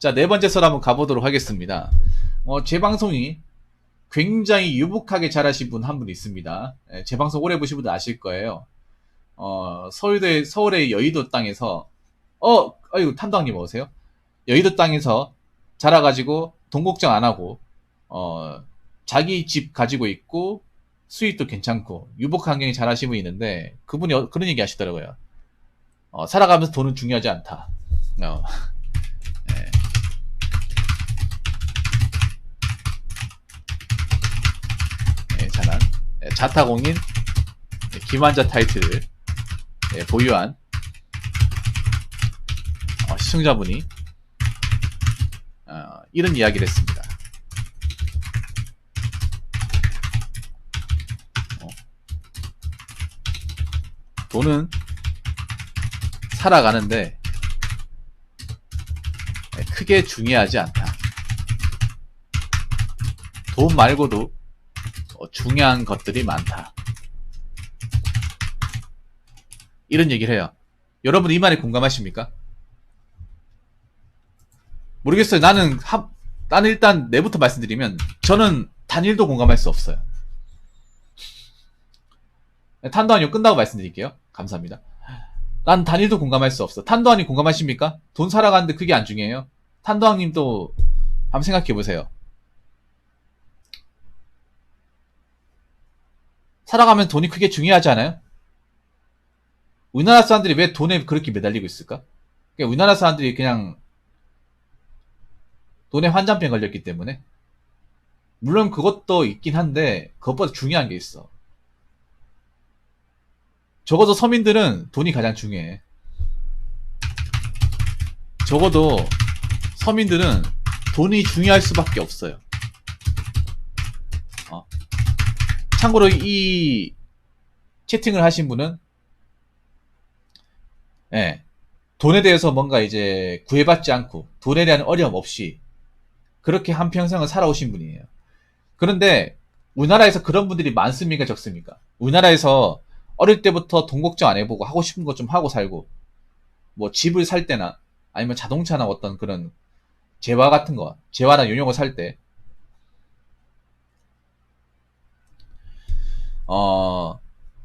자, 네 번째 썰 한번 가보도록 하겠습니다. 제 방송이 굉장히 유복하게 잘하신 분 한 분 있습니다. 제 방송 오래 보신 분들 아실 거예요. 서울의 여의도 땅에서, 아이고, 탐방님 어서세요? 여의도 땅에서 자라가지고 돈 걱정 안 하고, 자기 집 가지고 있고, 수익도 괜찮고, 유복 환경이 잘하신 분이 있는데, 그분이 그런 얘기 하시더라고요. 살아가면서 돈은 중요하지 않다. 예. 잘한 자타공인 김환자 타이틀을 보유한 시청자분이 이런 이야기를 했습니다. 돈은 살아가는데 크게 중요하지 않다. 돈 말고도 중요한 것들이 많다. 이런 얘기를 해요. 여러분 이 말에 공감하십니까? 모르겠어요. 나는 일단 내부터 말씀드리면 저는 단일도 공감할 수 없어요. 탄도아니요 끝나고 말씀드릴게요. 감사합니다. 난 단일도 공감할 수 없어. 탄도아님 공감하십니까? 돈 살아가는데 그게 안 중요해요? 탄도아님도 한번 생각해보세요. 살아가면 돈이 크게 중요하지 않아요? 우리나라 사람들이 왜 돈에 그렇게 매달리고 있을까? 그러니까 우리나라 사람들이 그냥 돈에 환장병 걸렸기 때문에. 물론 그것도 있긴 한데 그것보다 중요한 게 있어. 적어도 서민들은 돈이 가장 중요해. 적어도 서민들은 돈이 중요할 수밖에 없어요. 참고로 이 채팅을 하신 분은 돈에 대해서 뭔가 이제 구애받지 않고 돈에 대한 어려움 없이 그렇게 한평생을 살아오신 분이에요. 그런데 우리나라에서 그런 분들이 많습니까 적습니까? 우리나라에서 어릴 때부터 돈 걱정 안 해보고 하고 싶은 것 좀 하고 살고 뭐 집을 살 때나 아니면 자동차나 어떤 그런 재화 같은 거 재화나 용용을 살 때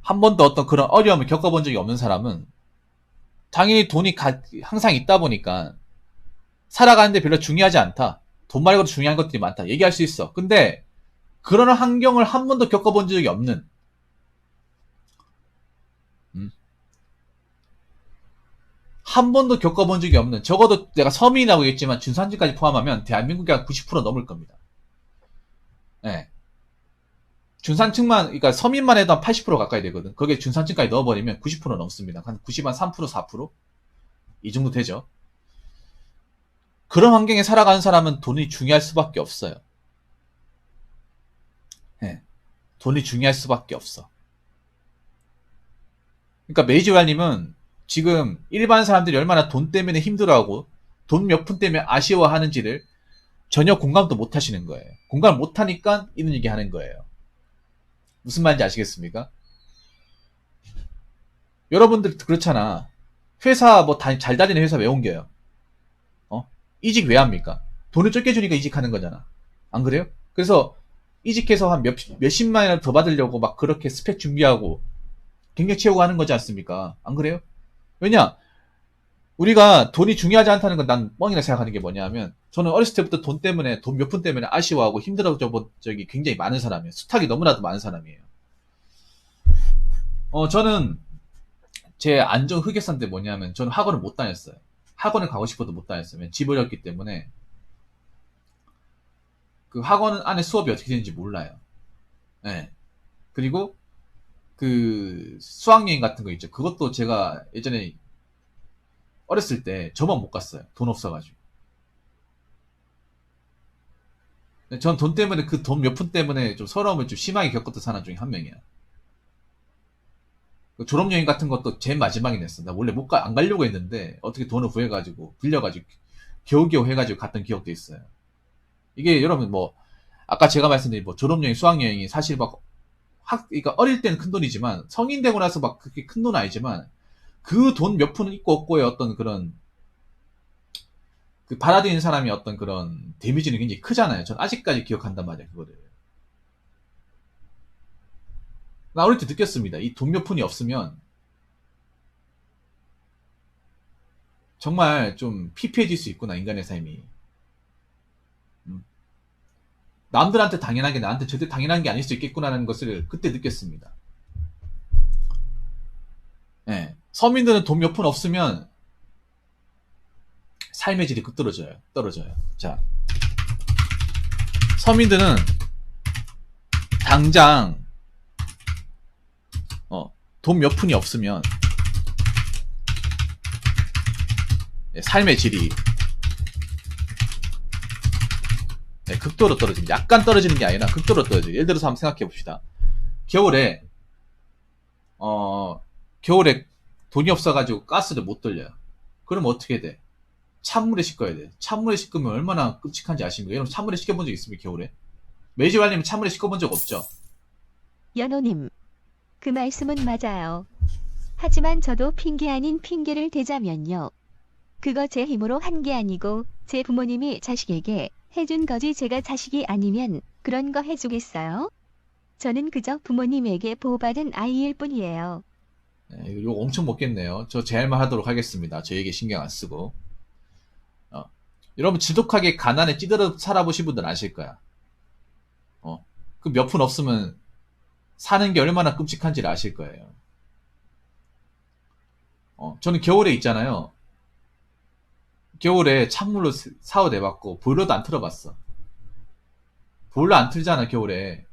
한 번도 어떤 그런 어려움을 겪어본 적이 없는 사람은 당연히 돈이 항상 있다 보니까 살아가는데 별로 중요하지 않다. 돈 말고도 중요한 것들이 많다. 얘기할 수 있어. 근데 그런 환경을 한 번도 겪어본 적이 없는 한 번도 겪어본 적이 없는 적어도 내가 서민이라고 했지만 중산층까지 포함하면 대한민국이 한 90% 넘을 겁니다. 네. 중산층만 그러니까 서민만 해도 한 80% 가까이 되거든. 거기에 중산층까지 넣어버리면 90% 넘습니다. 한 90, 한 3%, 4%이 정도 되죠. 그런 환경에 살아가는 사람은 돈이 중요할 수밖에 없어요. 네. 돈이 중요할 수밖에 없어. 그러니까 메이지왈님은 지금 일반 사람들이 얼마나 돈 때문에 힘들어하고 돈 몇 푼 때문에 아쉬워하는지를 전혀 공감도 못 하시는 거예요. 공감을 못 하니까 이런 얘기 하는 거예요. 무슨 말인지 아시겠습니까? 여러분들 그렇잖아. 회사 뭐 잘 다니는 회사 왜 옮겨요? 이직 왜 합니까? 돈을 적게 주니까 이직하는 거잖아. 안 그래요? 그래서 이직해서 한 몇십만이라도 더 받으려고 막 그렇게 스펙 준비하고 경력 채우고 하는 거지 않습니까? 안 그래요? 왜냐? 우리가 돈이 중요하지 않다는 건 난 뻥이라 생각하는 게 뭐냐면 저는 어렸을 때부터 돈 때문에 돈 몇 푼 때문에 아쉬워하고 힘들어져 본 적이 굉장히 많은 사람이에요. 수탁이 너무나도 많은 사람이에요. 저는 제 안정 흑역사인데 뭐냐면 저는 학원을 못 다녔어요. 학원을 가고 싶어도 못 다녔어요. 집 어렸기 때문에 그 학원 안에 수업이 어떻게 되는지 몰라요. 네. 그리고 그 수학여행 같은 거 있죠. 그것도 제가 예전에 어렸을 때 저만 못 갔어요. 돈 없어가지고. 전 돈 때문에 그 돈 몇 푼 때문에 좀 서러움을 좀 심하게 겪었던 사람 중에 한 명이야. 그 졸업여행 같은 것도 제일 마지막에 냈어. 나 원래 안 가려고 했는데 어떻게 돈을 구해가지고 빌려가지고 겨우겨우 해가지고 갔던 기억도 있어요. 이게 여러분 뭐 아까 제가 말씀드린 뭐 졸업여행, 수학여행이 사실 막 그러니까 어릴 때는 큰 돈이지만 성인 되고 나서 막 그렇게 큰 돈은 아니지만 그 돈 몇 푼은 있고 없고의 어떤 그런 그 받아들이는 사람이 어떤 그런 데미지는 굉장히 크잖아요. 전 아직까지 기억한단 말이야, 그거를. 나 어릴 때 느꼈습니다. 이 돈 몇 푼이 없으면 정말 좀 피폐해질 수 있구나, 인간의 삶이. 음. 남들한테 당연하게 나한테 절대 당연한 게 아닐 수 있겠구나라는 것을 그때 느꼈습니다. 예. 서민들은 돈 몇 푼 없으면 삶의 질이 급 떨어져요. 자, 서민들은 당장 돈 몇 푼이 없으면 삶의 질이 극도로 떨어집니다. 약간 떨어지는 게 아니라 극도로 떨어져요. 예를 들어서 한번 생각해 봅시다. 겨울에 겨울에 돈이 없어가지고 가스를 못 돌려요. 그럼 어떻게 돼? 찬물에 씻어야 돼. 찬물에 씻으면 얼마나 끔찍한지 아십니까? 여러분 찬물에 씻겨본 적 있습니까? 겨울에? 매주알님은 찬물에 씻어본 적 없죠? 연호님, 그 말씀은 맞아요. 하지만 저도 핑계 아닌 핑계를 대자면요. 그거 제 힘으로 한 게 아니고 제 부모님이 자식에게 해준 거지 제가 자식이 아니면 그런 거 해주겠어요? 저는 그저 부모님에게 보호받은 아이일 뿐이에요. 네, 이거 욕 엄청 먹겠네요. 저 제 할 말 하도록 하겠습니다. 저에게 신경 안 쓰고. 여러분 지독하게 가난에 찌들어 살아보신 분들 아실 거야. 그 몇 푼 없으면 사는 게 얼마나 끔찍한지를 아실 거예요. 저는 겨울에 있잖아요. 겨울에 찬물로 샤워 내봤고 보일러도 안 틀어봤어. 보일러 안 틀잖아 겨울에.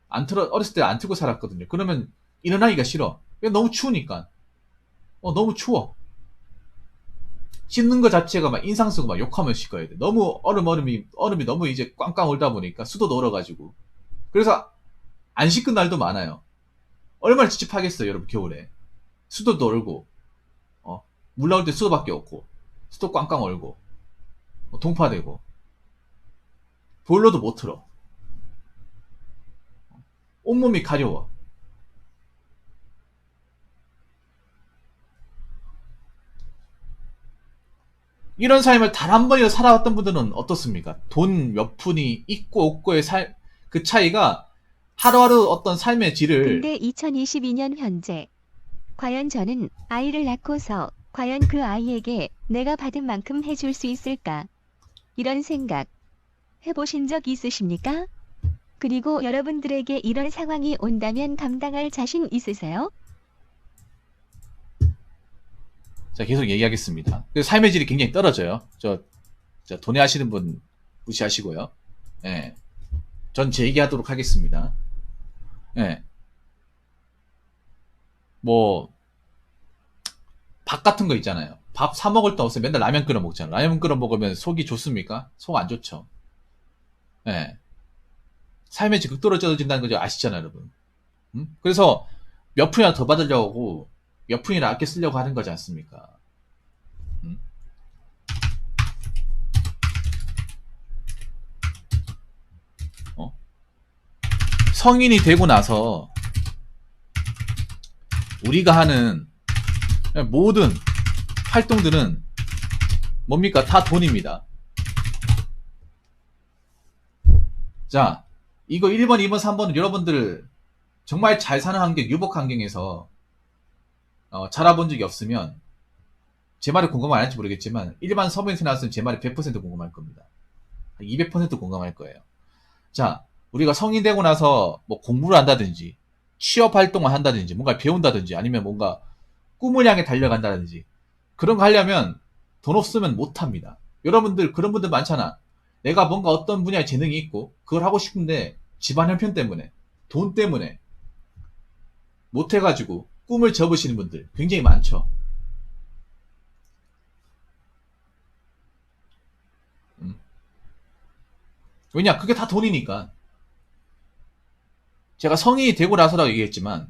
어렸을 때 안 틀고 살았거든요. 그러면 일어나기가 싫어. 왜? 너무 추우니까. 너무 추워. 씻는 거 자체가 막 인상 쓰고 막 욕하면 씻어야 돼. 너무 얼음이 너무 이제 꽝꽝 얼다 보니까 수도도 얼어가지고. 그래서 안 씻은 날도 많아요. 얼마나 찝찝하겠어요, 여러분, 겨울에. 수도도 얼고, 물 나올 때 수도밖에 없고, 수도 꽝꽝 얼고, 동파되고, 보일러도 못 틀어. 온몸이 가려워. 이런 삶을 단 한 번이라도 살아왔던 분들은 어떻습니까? 돈 몇 푼이 있고 없고의 그 차이가 하루하루 어떤 삶의 질을. 근데 2022년 현재 과연 저는 아이를 낳고서 과연 그 아이에게 내가 받은 만큼 해줄 수 있을까? 이런 생각 해보신 적 있으십니까? 그리고 여러분들에게 이런 상황이 온다면 감당할 자신 있으세요? 자, 계속 얘기하겠습니다. 그래서 삶의 질이 굉장히 떨어져요. 돈에 하시는 분 무시하시고요. 예. 전 제 얘기하도록 하겠습니다. 예. 밥 같은 거 있잖아요. 밥 사 먹을 돈 없으면 맨날 라면 끓여 먹잖아요. 라면 끓여 먹으면 속이 좋습니까? 속 안 좋죠. 예. 삶의 질 극도로 떨어진다는 거죠. 아시잖아요, 여러분. 그래서 몇 푼이나 더 받으려고 몇 푼이나 아껴 쓰려고 하는 거지 않습니까? 성인이 되고 나서 우리가 하는 모든 활동들은 뭡니까? 다 돈입니다. 자, 이거 1번, 2번, 3번은 여러분들 정말 잘 사는 환경, 유복 환경에서 자라본 적이 없으면 제 말이 공감 안 할지 모르겠지만 일반 서민한테 나왔으면 제 말이 100% 공감할 겁니다. 200% 공감할 거예요. 자, 우리가 성인 되고 나서 뭐 공부를 한다든지 취업 활동을 한다든지 뭔가 배운다든지 아니면 뭔가 꿈을 향해 달려간다든지 그런 거 하려면 돈 없으면 못 합니다. 여러분들 그런 분들 많잖아. 내가 뭔가 어떤 분야에 재능이 있고 그걸 하고 싶은데 집안 형편 때문에 돈 때문에 못 해가지고 꿈을 접으시는 분들 굉장히 많죠. 왜냐? 그게 다 돈이니까. 제가 성인이 되고 나서라고 얘기했지만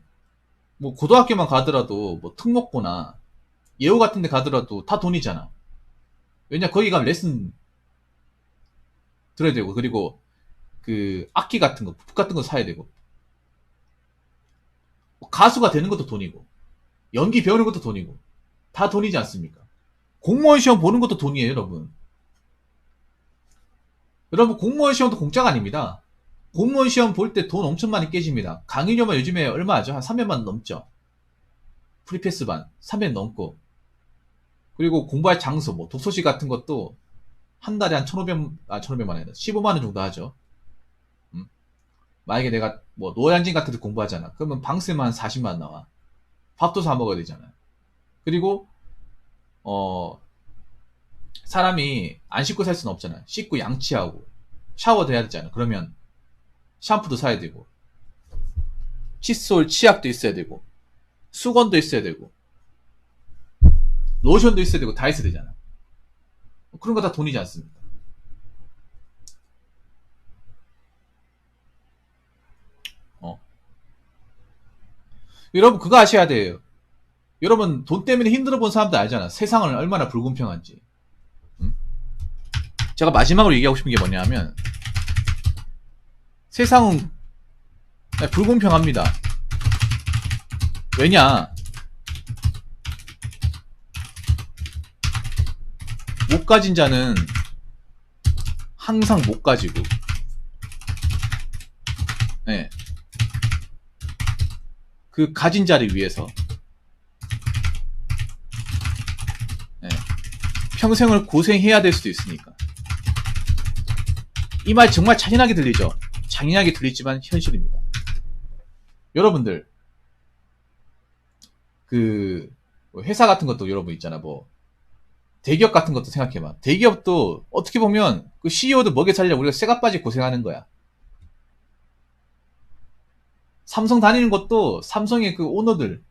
뭐 고등학교만 가더라도 뭐 특목고나 예우 같은 데 가더라도 다 돈이잖아. 왜냐? 거기 가면 레슨 들어야 되고 그리고 그 악기 같은 거, 북 같은 거 사야 되고 가수가 되는 것도 돈이고 연기 배우는 것도 돈이고 다 돈이지 않습니까? 공무원 시험 보는 것도 돈이에요, 여러분. 여러분 공무원 시험도 공짜가 아닙니다. 공무원 시험 볼 때 돈 엄청 많이 깨집니다. 강의료만 요즘에 얼마 하죠? 한 300만 원 넘죠. 프리패스반 300 넘고, 그리고 공부할 장소 뭐 독서실 같은 것도 한 달에 한 1,500만 원, 15만 원 정도 하죠. 음? 만약에 내가 뭐 노량진 같은 데 공부하잖아. 그러면 방세만 한 40만 원 나와. 밥도 사 먹어야 되잖아요. 그리고 사람이 안 씻고 살 수는 없잖아요. 씻고 양치하고 샤워도 해야 되잖아요. 그러면 샴푸도 사야 되고, 칫솔, 치약도 있어야 되고, 수건도 있어야 되고, 로션도 있어야 되고, 다 있어야 되잖아. 그런 거 다 돈이지 않습니까? 어. 여러분 그거 아셔야 돼요. 여러분 돈 때문에 힘들어 본 사람들 알잖아. 세상은 얼마나 불공평한지. 응? 제가 마지막으로 얘기하고 싶은 게 뭐냐면, 세상은 불공평합니다. 왜냐? 못 가진 자는 항상 못 가지고, 네. 그 가진 자를 위해서, 네. 평생을 고생해야 될 수도 있으니까. 이 말 정말 잔인하게 들리죠? 잔인하게 들리지만 현실입니다. 여러분들 그 회사 같은 것도 여러분 있잖아. 뭐 대기업 같은 것도 생각해봐. 대기업도 어떻게 보면 그 CEO도 먹여 살려고 우리가 쇠가 빠지 고생하는 거야. 삼성 다니는 것도 삼성의 그 오너들,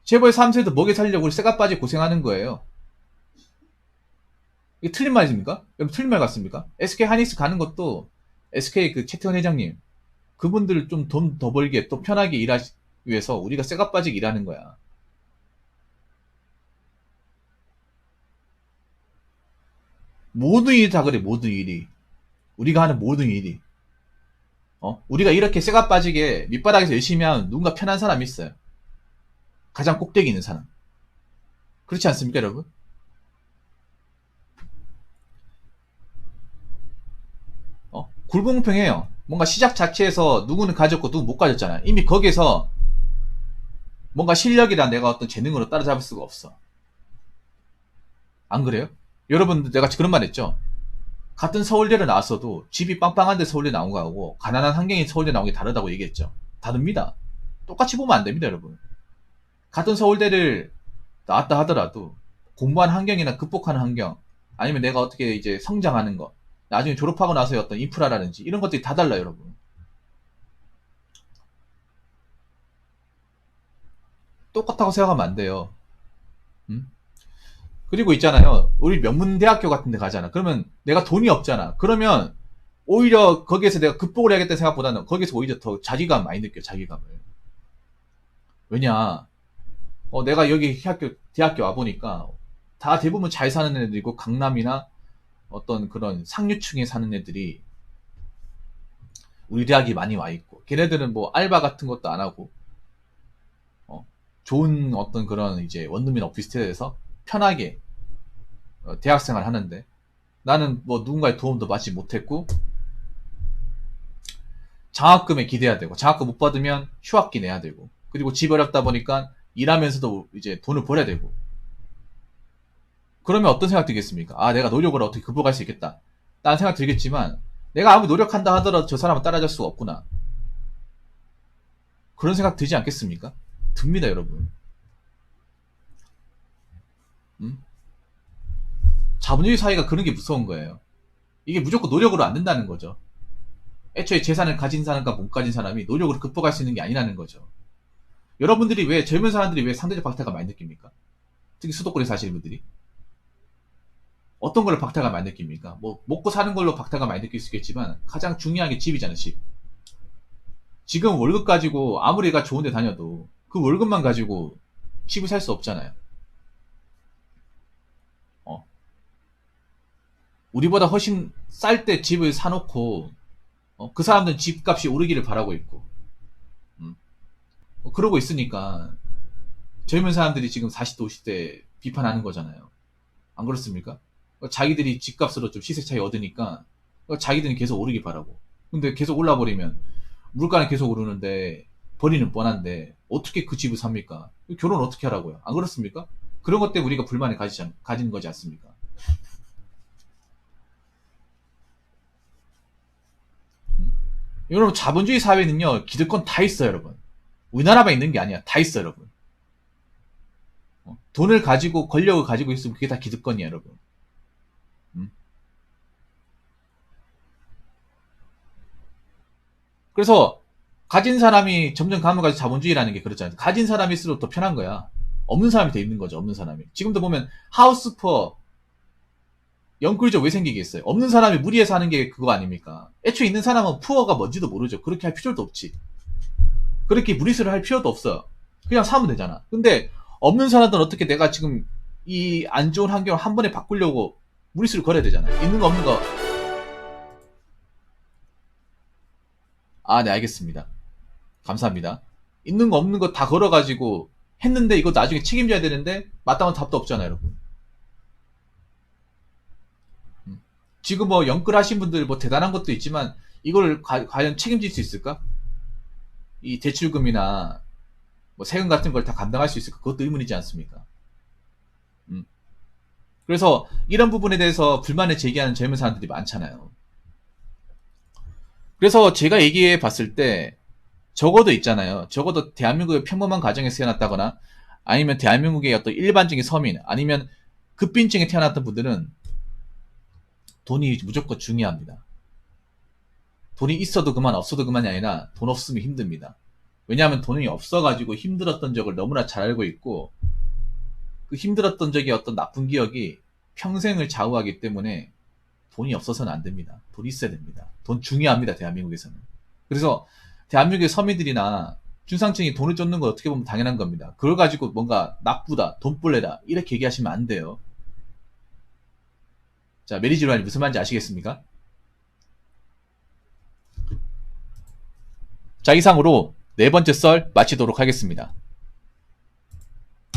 재벌 3세도 먹여 살려고 쇠가 빠지 고생하는 거예요. 이게 틀린 말입니까? 여러분 틀린 말 같습니까? SK 하이닉스 가는 것도 SK 그 최태원 회장님, 그분들 좀 돈 더 벌게 또 편하게 일하기 위해서 우리가 쇠가 빠지게 일하는 거야. 모든 일이 다 그래. 모든 일이, 우리가 하는 모든 일이, 우리가 이렇게 쇠가 빠지게 밑바닥에서 열심히 하면 누군가 편한 사람이 있어요. 가장 꼭대기 있는 사람. 그렇지 않습니까, 여러분? 불공평해요. 뭔가 시작 자체에서 누구는 가졌고 누구는 못 가졌잖아요. 이미 거기에서 뭔가 실력이란 내가 어떤 재능으로 따라잡을 수가 없어. 안 그래요? 여러분, 내가 그런 말 했죠? 같은 서울대를 나왔어도 집이 빵빵한데 서울대 나온 거하고 가난한 환경이 서울대 나온 게 다르다고 얘기했죠. 다릅니다. 똑같이 보면 안 됩니다, 여러분. 같은 서울대를 나왔다 하더라도 공부한 환경이나 극복하는 환경, 아니면 내가 어떻게 이제 성장하는 거, 나중에 졸업하고 나서의 어떤 인프라라든지 이런 것들이 다 달라요, 여러분. 똑같다고 생각하면 안 돼요. 음? 그리고 있잖아요. 우리 명문대학교 같은 데 가잖아. 그러면 내가 돈이 없잖아. 그러면 오히려 거기에서 내가 극복을 해야겠다는 생각보다는 거기서 오히려 더 자기감 많이 느껴, 자기감을. 왜냐? 내가 여기 대학교 와보니까 다 대부분 잘 사는 애들이고, 강남이나 어떤 그런 상류층에 사는 애들이 우리 대학이 많이 와 있고, 걔네들은 뭐 알바 같은 것도 안 하고, 좋은 어떤 그런 이제 원룸이나 오피스텔에서 편하게 대학생활 하는데, 나는 뭐 누군가의 도움도 받지 못했고, 장학금에 기대야 되고, 장학금 못 받으면 휴학기 내야 되고, 그리고 집 어렵다 보니까 일하면서도 이제 돈을 벌어야 되고. 그러면 어떤 생각 들겠습니까? 아, 내가 노력을 어떻게 극복할 수 있겠다, 라는 생각 들겠지만, 내가 아무리 노력한다 하더라도 저 사람은 따라잡을 수가 없구나, 그런 생각 들지 않겠습니까? 듭니다, 여러분. 음? 자본주의 사회가 그런 게 무서운 거예요. 이게 무조건 노력으로 안 된다는 거죠. 애초에 재산을 가진 사람과 못 가진 사람이 노력으로 극복할 수 있는 게 아니라는 거죠. 여러분들이 왜, 젊은 사람들이 왜 상대적 박탈감 많이 느낍니까? 특히 수도권에 사시는 분들이. 어떤 걸로 박탈감 많이 느낍니까? 뭐, 먹고 사는 걸로 박탈감 많이 느낄 수 있겠지만, 가장 중요한 게 집이잖아요, 집. 지금 월급 가지고 아무리 가 좋은 데 다녀도 그 월급만 가지고 집을 살 수 없잖아요. 어. 우리보다 훨씬 쌀 때 집을 사놓고, 그 사람들은 집값이 오르기를 바라고 있고, 음. 그러고 있으니까 젊은 사람들이 지금 40대, 50대 비판하는 거잖아요. 안 그렇습니까? 자기들이 집값으로 좀 시세 차이 얻으니까 자기들은 계속 오르기 바라고. 근데 계속 올라버리면 물가는 계속 오르는데 벌이는 뻔한데 어떻게 그 집을 삽니까? 결혼 어떻게 하라고요? 안 그렇습니까? 그런 것 때문에 우리가 불만을 가지는 거지 않습니까? 여러분, 자본주의 사회는요, 기득권 다 있어요, 여러분. 우리나라만 있는 게 아니야. 다 있어요, 여러분. 돈을 가지고, 권력을 가지고 있으면 그게 다 기득권이야, 여러분. 음. 그래서, 가진 사람이 점점 가면 자본주의라는 게 그렇잖아요. 가진 사람일수록 더 편한 거야. 없는 사람이 돼 있는 거죠, 없는 사람이. 지금도 보면, 하우스푸어, 영끌족 왜 생기겠어요? 없는 사람이 무리해서 하는 게 그거 아닙니까? 애초에 있는 사람은 푸어가 뭔지도 모르죠. 그렇게 할 필요도 없지. 그렇게 무리수를 할 필요도 없어. 그냥 사면 되잖아. 근데 없는 사람들은 어떻게 내가 지금 이 안 좋은 환경을 한 번에 바꾸려고 무리수를 걸어야 되잖아. 있는 거 없는 거. 아, 네, 알겠습니다. 감사합니다. 있는 거 없는 거 다 걸어가지고 했는데 이거 나중에 책임져야 되는데 마땅한 답도 없잖아요, 여러분. 지금 뭐 영끌하신 분들 뭐 대단한 것도 있지만 이걸 과연 책임질 수 있을까? 이 대출금이나 뭐 세금 같은 걸 다 감당할 수 있을까? 그것도 의문이지 않습니까? 음. 그래서 이런 부분에 대해서 불만을 제기하는 젊은 사람들이 많잖아요. 그래서 제가 얘기해 봤을 때 적어도 있잖아요. 적어도 대한민국의 평범한 가정에서 태어났다거나 아니면 대한민국의 어떤 일반적인 서민 아니면 급빈층에 태어났던 분들은 돈이 무조건 중요합니다. 돈이 있어도 그만 없어도 그만이 아니라 돈 없으면 힘듭니다. 왜냐하면 돈이 없어가지고 힘들었던 적을 너무나 잘 알고 있고 그 힘들었던 적이 어떤 나쁜 기억이 평생을 좌우하기 때문에 돈이 없어서는 안 됩니다. 돈 있어야 됩니다. 돈 중요합니다. 대한민국에서는. 그래서 대한민국의 서민들이나 중상층이 돈을 쫓는 건 어떻게 보면 당연한 겁니다. 그걸 가지고 뭔가 나쁘다, 돈벌레다 이렇게 얘기하시면 안 돼요. 자, 메리지로안이 무슨 말인지 아시겠습니까? 자, 이상으로 네 번째 썰 마치도록 하겠습니다.